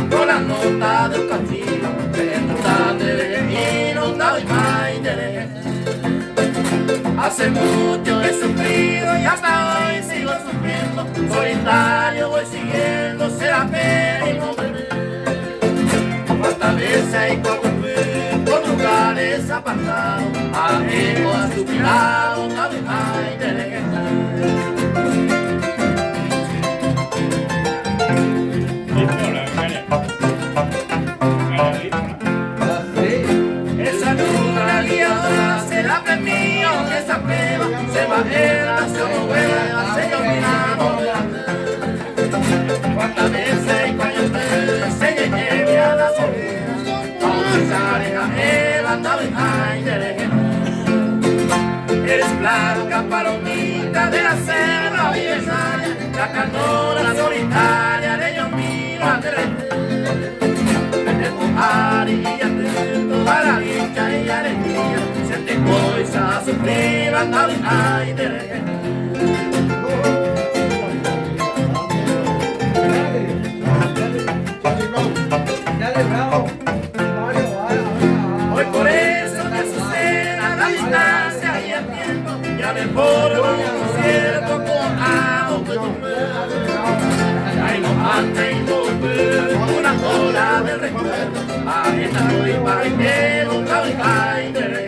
con la nota del castillo, que no de inundado y maite. Hace mucho he sufrido y hasta hoy sigo sufriendo, solitario voy siguiendo, será pena y no volver. Cuántas veces hay cuatro por lugares apartados, amigos a su cuidado, no y maite. Esa luna guiadora será premio que esa prueba se va en la nueva, se dominamos. Cuántas veces y cuántas se llegue a la soledad, aunque sale el andado y aire. Eres blanca palomita de la selva vieja, la canora solitaria de ellos míos, de tu arilla, toda la dicha y alegría, siente cosas sufrir, andado y aire. Hoy por eso me suceda la distancia y el tiempo, ya me formo un cierto con amo que tú ay no mantengo una ola de recuerdo, ahí está y para que no cabe.